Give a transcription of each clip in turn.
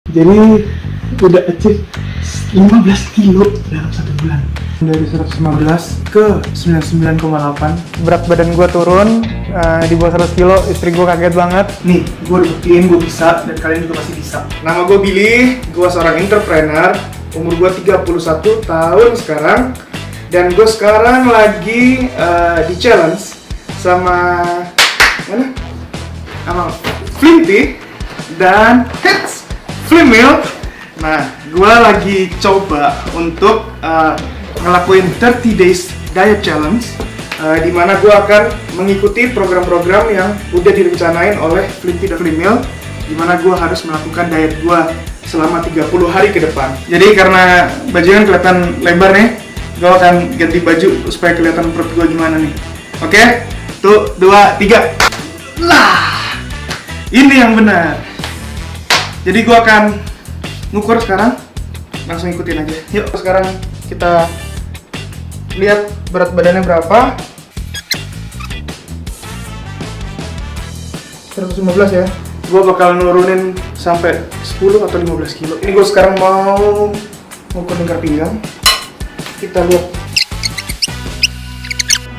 Jadi udah achieve 15 kilo dalam 1 bulan. Dari 115 ke 99,8. Berat badan gue turun di bawah 100 kilo, istri gue kaget banget. Nih, gue udah buktiin gue bisa dan kalian juga pasti bisa. Nama gue Billy, gue seorang entrepreneur. Umur gue 31 tahun sekarang. Dan gue sekarang lagi di challenge sama Flinty dan Hits Flimil. Nah, gue lagi coba untuk ngelakuin 30 days diet challenge, di mana gue akan mengikuti program-program yang udah direncanain oleh Flinty dan Flimil, di mana gue harus melakukan diet gue selama 30 hari ke depan. Jadi karena bajunya kelihatan lebar nih, gue akan ganti baju supaya kelihatan perut gue gimana nih. Oke? 1, 2, 3. Lah, ini yang benar. Jadi gue akan ngukur sekarang, langsung ikutin aja. Yuk, sekarang kita lihat berat badannya berapa. 115 ya. Gue bakal nurunin sampai 10 atau 15 kilo. Ini gue sekarang mau ngukur lingkar pinggang. Kita lihat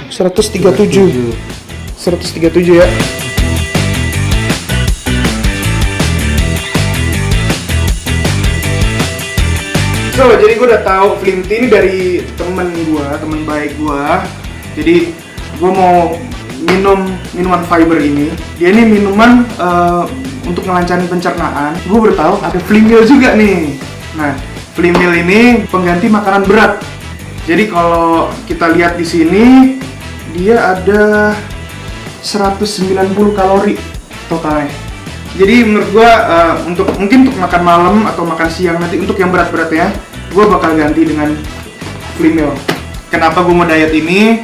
137 ya. So, jadi gue udah tahu Flinty ini dari temen baik gue. Jadi gue mau minum minuman fiber ini. Dia ini minuman untuk ngelancarin pencernaan. Gue baru tahu ada Flimil juga nih. Nah, Flimil ini pengganti makanan berat. Jadi kalau kita lihat di sini, dia ada 190 kalori totalnya. Jadi menurut gua untuk makan malam atau makan siang nanti, untuk yang berat-berat ya, gua bakal ganti dengan Flimil. Kenapa gua mau diet ini?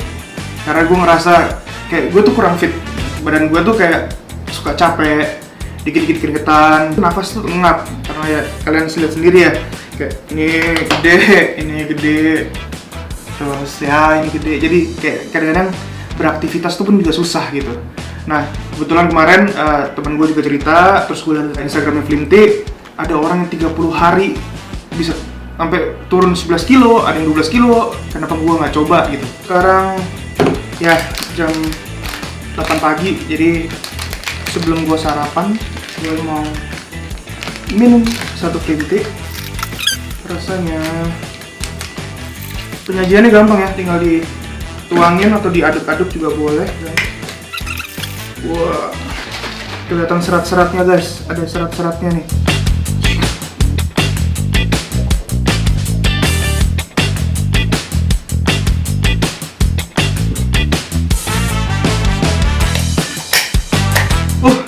Karena gua ngerasa kayak gua tuh kurang fit. Badan gua tuh kayak suka capek, dikit-dikit keringetan, nafas tuh ngap. Karena ya kalian lihat sendiri ya, kayak ini gede, terus ya ini gede. Jadi kayak kadang-kadang beraktivitas tuh pun juga susah gitu. Nah, kebetulan kemarin teman gue juga cerita, terus gue lihat Instagramnya Flinty, ada orang yang 30 hari bisa sampai turun 11 kilo, ada yang 12 kilo. Kenapa gue nggak coba gitu? Sekarang ya jam 8 pagi, jadi sebelum gue sarapan, gue mau minum satu Flinty. Rasanya penyajiannya gampang ya, tinggal dituangin atau diaduk-aduk juga boleh. Wah, kelihatan serat-seratnya guys, ada serat-seratnya nih.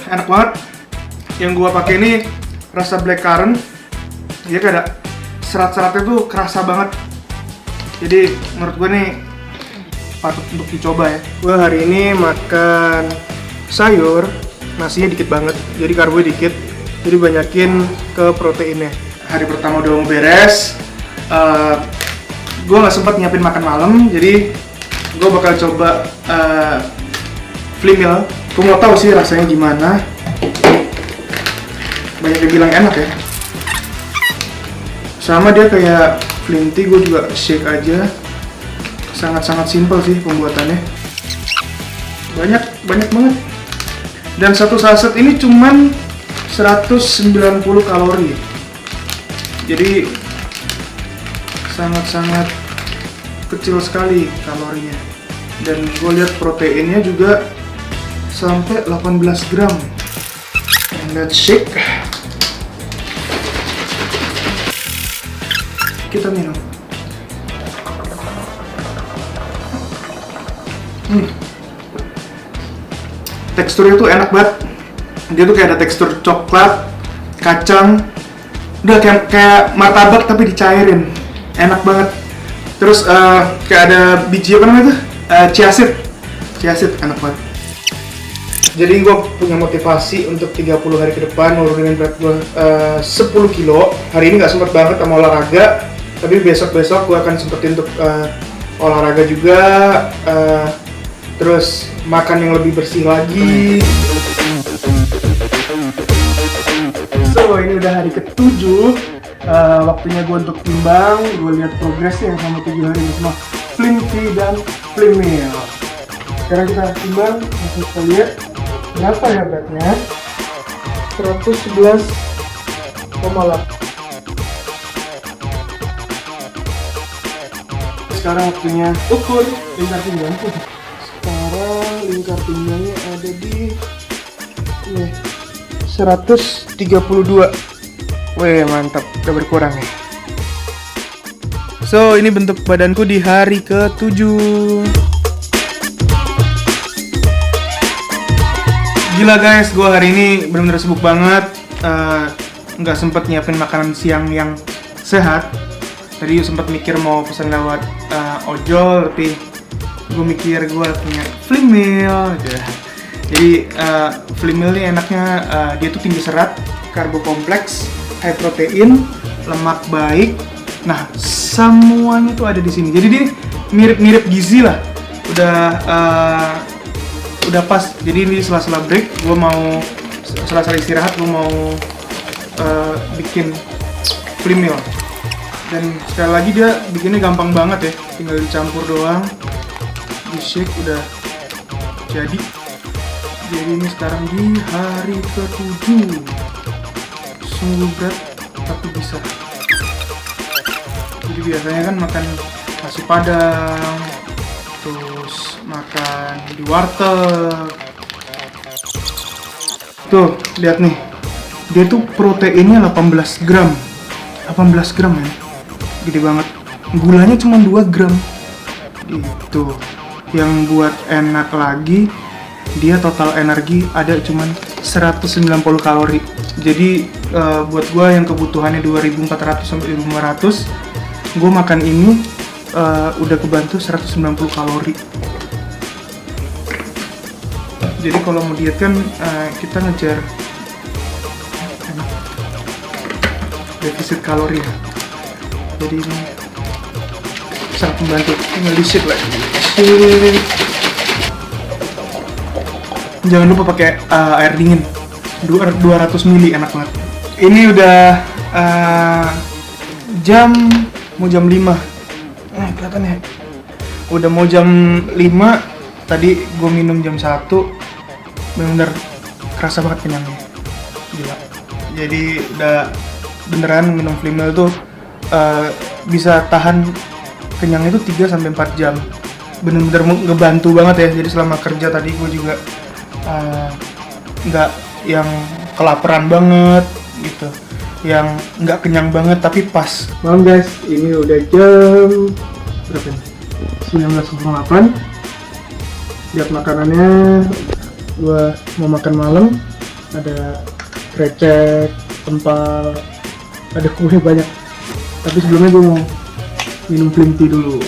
Enak banget. Yang gua pakai ini rasa blackcurrant. Dia kayak ada serat-seratnya tuh kerasa banget. Jadi menurut gua nih patut untuk dicoba ya. Gua hari ini makan sayur, nasinya dikit banget, jadi karbo dikit, jadi banyakin ke proteinnya. Hari pertama udah mau beres, gue nggak sempat nyiapin makan malam, jadi gue bakal coba Flimil. Gue mau tahu sih rasanya gimana. Banyak yang bilang enak ya. Sama dia kayak Flinty, gue juga shake aja. Sangat-sangat simpel sih pembuatannya. Banyak banget. Dan satu saset ini cuman 190 kalori. Jadi sangat-sangat kecil sekali kalorinya. Dan gue lihat proteinnya juga sampai 18 gram. And let's shake. Kita minum. Teksturnya tuh enak banget. Dia tuh kayak ada tekstur coklat, kacang, udah kayak martabak tapi dicairin. Enak banget. Terus kayak ada biji apa namanya tuh? Chia seed enak banget. Jadi gue punya motivasi untuk 30 hari ke depan nurunin berat gue 10 kilo. Hari ini nggak sempet banget sama olahraga, tapi besok-besok gue akan sempetin untuk olahraga juga. Terus makan yang lebih bersih lagi. So ini udah hari ke-7. Waktunya gue untuk timbang. Gue lihat progresnya selama 7 hari ini semua Flimty dan Flimmeal. Sekarang kita timbang, langsung kita lihat berapa ya beratnya. 111,8. Sekarang waktunya ukur lingkar pinggangku. Sekarang lingkar pinggangnya ada di 132. Wih, mantap, udah berkurang nih. So, ini bentuk badanku di hari ke-7. Gila guys, gue hari ini benar-benar sibuk banget. Nggak sempet nyiapin makanan siang yang sehat. Tadi sempat mikir mau pesan lewat ojol, tapi gue mikir gue punya Flimmeal gitu. Jadi Flimmeal ini enaknya dia tuh tinggi serat, karbo kompleks, high protein, lemak baik. Nah, semuanya tuh ada di sini. Jadi dia mirip-mirip gizi lah. Udah pas. Jadi ini sela-sela break, gue mau sela-sela istirahat, gue mau bikin Flimmeal. Dan sekali lagi dia bikinnya gampang banget ya, tinggal dicampur doang, di shake udah jadi. Jadi ini sekarang di hari ke-7. Sungguh berat tapi bisa. Jadi biasanya kan makan nasi padang, terus makan di warteg. Tuh, lihat nih. Dia tuh proteinnya 18 gram. 18 gram ya. Gede banget. Gulanya cuma 2 gram. Itu. Yang buat enak lagi, dia total energi ada cuma 190 kalori. Jadi buat gue yang kebutuhannya 2400 sampai 2500, gue makan ini udah kebantu 190 kalori. Jadi kalau mau diet kan kita ngejar defisit kalori ya. Jadi ini sangat membantu. Tinggal di shake lagi. Jangan lupa pakai air dingin 200 ml, enak banget. Ini udah mau jam 5. Kelihatan ya. Udah mau jam 5. Tadi gue minum jam 1. Bener-bener kerasa banget kenyangnya. Gila. Jadi udah beneran minum Flimmeal tuh bisa tahan kenyangnya itu 3-4 jam. Bener-bener ngebantu banget ya. Jadi selama kerja tadi gue juga nggak yang kelaparan banget gitu, yang nggak kenyang banget tapi pas. Malam guys, ini udah jam berapa nih? 19.08. Lihat makanannya, gua mau makan malam. Ada krecek, empal, ada kue banyak. Tapi sebelumnya gua mau minum Flimty dulu.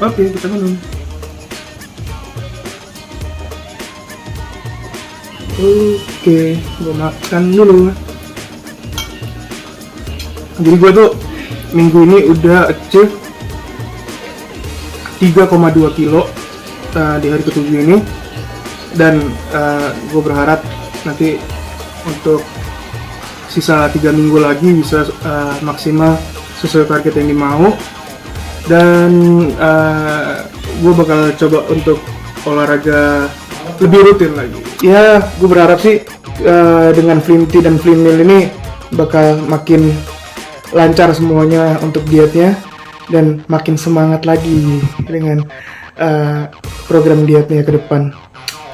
Oke, kita minum. Oke, gue makan dulu. Jadi gue tuh minggu ini udah achieve 3,2 kilo di hari ke-7 ini. Dan gue berharap nanti untuk sisa 3 minggu lagi bisa maksimal sesuai target yang dimau. Dan gue bakal coba untuk olahraga lebih rutin lagi. Ya, gue berharap sih dengan Flimty dan Flimmeal ini bakal makin lancar semuanya untuk dietnya dan makin semangat lagi dengan program dietnya ke depan.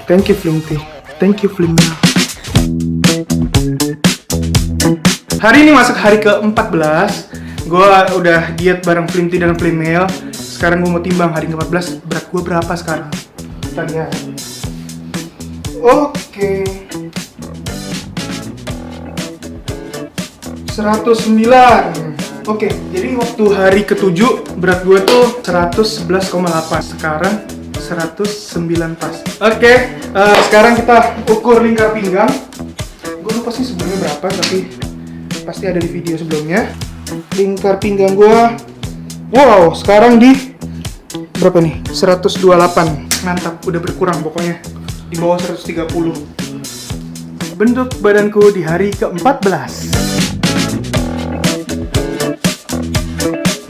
Thank you Flimty, thank you Flimmeal. Hari ini masuk hari ke-14. Gue udah diet bareng Flimty dan Flimmeal. Sekarang gue mau timbang hari ke-14. Berat gue berapa sekarang? Kita lihat. Oke. 109. Oke, jadi waktu hari ke-7 berat gue tuh 111,8. Sekarang 109 pas. Oke, sekarang kita ukur lingkar pinggang. Gue lupa sih sebelumnya berapa, tapi pasti ada di video sebelumnya. Lingkar pinggang gua, wow, sekarang di berapa nih? 128. Mantap, udah berkurang pokoknya. Di bawah 130. Bentuk badanku di hari ke-14.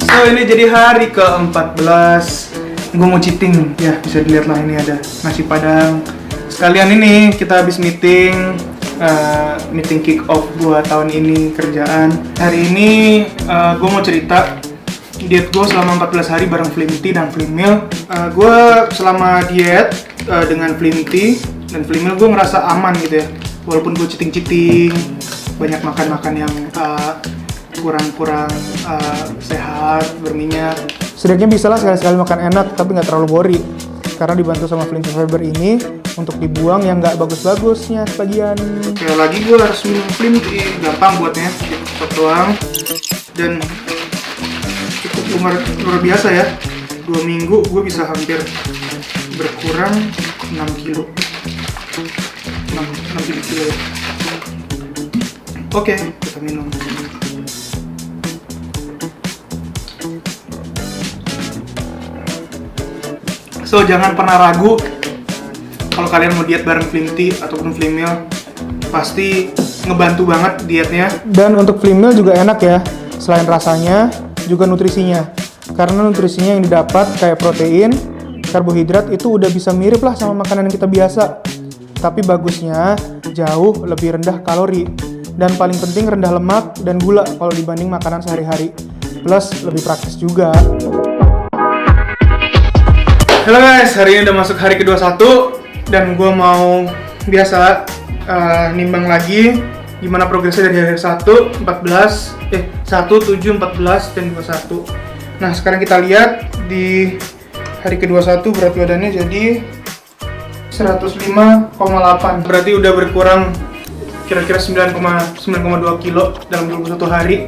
So, ini jadi hari ke-14. Gue mau cheating, ya bisa dilihat lah, ini ada nasi padang. Sekalian ini kita habis meeting kick off buat tahun ini kerjaan. Hari ini gue mau cerita diet gue selama 14 hari bareng Flimty dan Flimil. Gue selama diet dengan Flimty dan Flimil gue ngerasa aman gitu ya. Walaupun gue cheating, banyak makan yang kurang sehat, berminyak. Setidaknya bisa lah sekali-sekali makan enak, tapi nggak terlalu bori. Karena dibantu sama Flimty Fiber ini untuk dibuang yang nggak bagus-bagusnya sebagian. Kayak lagi gue harus minum Flimty, gampang buatnya, cukup doang. Dan cukup luar biasa ya. 2 minggu gue bisa hampir berkurang 6 kilo. 6 kilo ya. Oke, kita minum. So, jangan pernah ragu kalau kalian mau diet bareng Flimty ataupun Flimil, pasti ngebantu banget dietnya. Dan untuk Flimil juga enak ya, selain rasanya, juga nutrisinya. Karena nutrisinya yang didapat kayak protein, karbohidrat itu udah bisa mirip lah sama makanan yang kita biasa. Tapi bagusnya jauh lebih rendah kalori. Dan paling penting rendah lemak dan gula kalau dibanding makanan sehari-hari. Plus lebih praktis juga. Halo guys, hari ini udah masuk hari ke-21 dan gue mau biasa nimbang lagi gimana progresnya dari hari 1, 7, 14, dan 21. Nah, sekarang kita lihat di hari ke-21 berat badannya jadi 105,8. Berarti udah berkurang kira-kira 9,2 kilo dalam 21 hari.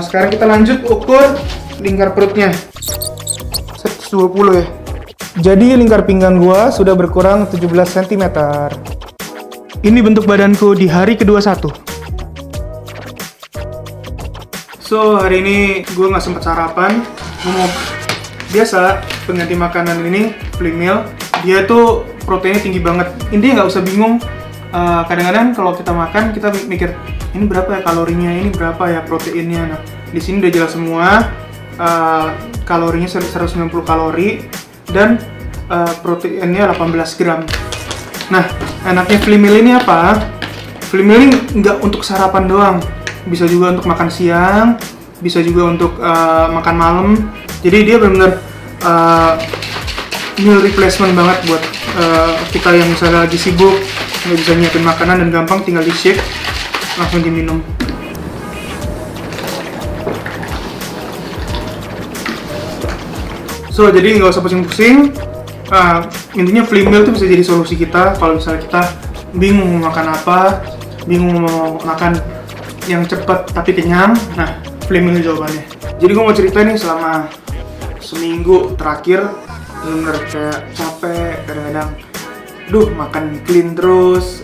Sekarang kita lanjut ukur lingkar perutnya. 120 ya. Jadi lingkar pinggang gua sudah berkurang 17 cm. Ini bentuk badanku di hari ke-21. So, hari ini gue nggak sempat sarapan. Gue mau biasa pengganti makanan ini, Flimil. Dia tuh proteinnya tinggi banget. Intinya nggak usah bingung. Kadang-kadang kalau kita makan, kita mikir ini berapa ya kalorinya, ini berapa ya proteinnya. Nah, di sini udah jelas semua. Kalorinya 190 kalori. Dan proteinnya 18 gram. Nah, enaknya Flimil ini apa? Flimil ini nggak untuk sarapan doang, bisa juga untuk makan siang, bisa juga untuk makan malam. Jadi dia benar-benar meal replacement banget buat kita yang misalnya lagi sibuk, nggak bisa nyiapin makanan dan gampang tinggal di shake, langsung diminum. So, jadi nggak usah pusing-pusing. Intinya Flimil itu bisa jadi solusi kita kalau misalnya kita bingung mau makan apa, bingung mau makan yang cepat tapi kenyang. Nah, Flimil jawabannya. Jadi gue mau cerita nih, selama seminggu terakhir bener kayak capek, kadang-kadang makan clean terus.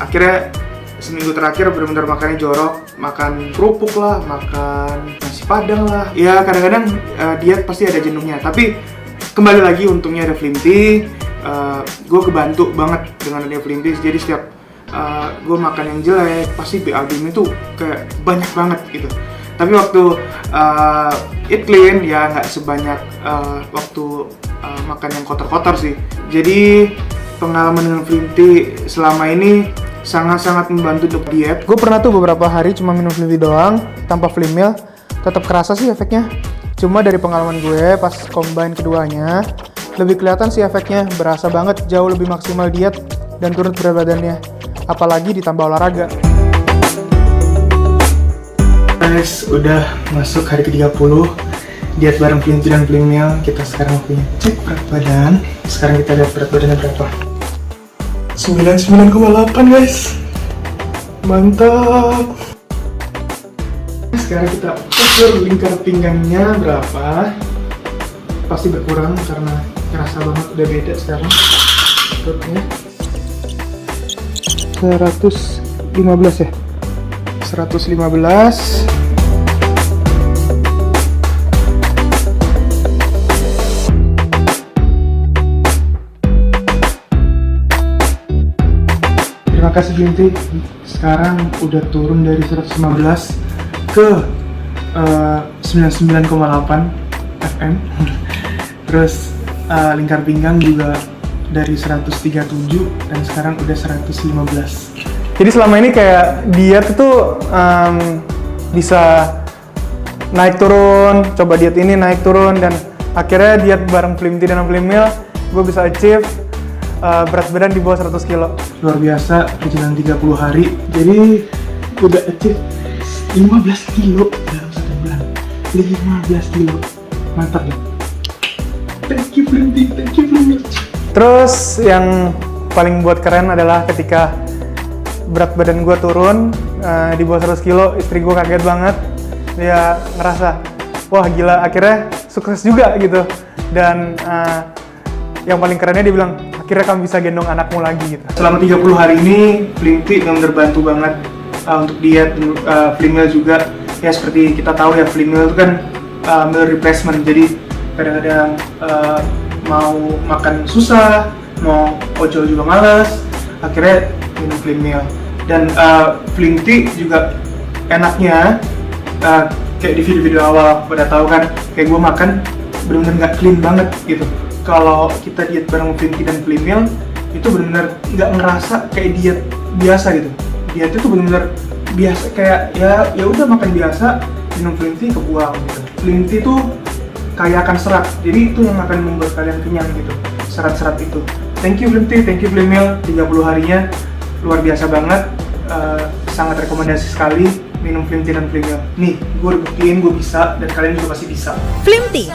Akhirnya seminggu terakhir bener-bener makannya jorok, makan kerupuk lah, makan nasi padang lah. Ya kadang-kadang diet pasti ada jenuhnya, tapi kembali lagi untungnya ada Flimty. Gue kebantu banget dengan ada Flimty. Jadi setiap gue makan yang jelek, pasti BAB-nya tuh kayak banyak banget gitu. Tapi waktu eat clean ya nggak sebanyak waktu makan yang kotor-kotor sih. Jadi pengalaman dengan Flimty selama ini sangat-sangat membantu untuk diet. Gue pernah tuh beberapa hari cuma minum Flimty doang, tanpa Flimil. Tetap kerasa sih efeknya. Cuma dari pengalaman gue pas combine keduanya, lebih kelihatan sih efeknya. Berasa banget jauh lebih maksimal diet dan turun berat badannya. Apalagi ditambah olahraga. Guys, udah masuk hari ke-30 diet bareng Flimty dan Flimil. Kita sekarang punya cek berat badan. Sekarang kita lihat berat badannya berapa. 99,8 guys. Mantap. Sekarang kita ukur lingkar pinggangnya berapa. Pasti berkurang karena ngerasa banget udah beda sekarang perutnya. 115 ya? 115. Makasih Binti. Sekarang udah turun dari 115 ke 99,8 FM. Terus lingkar pinggang juga dari 137 dan sekarang udah 115. Jadi selama ini kayak diet itu bisa naik turun, coba diet ini naik turun, dan akhirnya diet bareng Flimty dan Flimil, gue bisa achieve berat badan di bawah 100 kilo. Luar biasa, perjalanan 30 hari. Jadi udah achieve 15 kilo dalam 1 bulan. 15 kilo. Mantap ya. Thank you Flimty, thank you Flimil. Terus yang paling buat keren adalah ketika berat badan gue turun di bawah 100 kilo, istri gue kaget banget. Dia ngerasa, wah gila, akhirnya sukses juga gitu. Dan yang paling kerennya dia bilang, akhirnya kamu bisa gendong anakmu lagi gitu. Selama 30 hari ini, Flimty benar-benar bantu banget untuk diet, Flimil juga. Ya seperti kita tahu ya, Flimil itu kan meal replacement, jadi kadang-kadang mau makan susah, mau ojol juga males, akhirnya minum Flimil. Dan Flimty juga enaknya kayak di video-video awal pada tahu kan, kayak gue makan benar-benar nggak clean banget gitu. Kalau kita diet bareng Flimty dan Flimil itu benar-benar nggak ngerasa kayak diet biasa gitu. Diet itu benar-benar biasa, kayak ya udah makan biasa, minum Flimty kebuang gitu. Flimty itu kaya akan serat, jadi itu yang akan membuat kalian kenyang gitu, serat-serat itu. Thank you Flimty, thank you Flimil, 30 harinya luar biasa banget, sangat rekomendasi sekali minum Flimty dan Flimil. Nih, gue udah buktiin gue bisa, dan kalian juga pasti bisa. Flimty,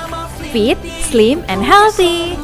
fit, slim, and healthy.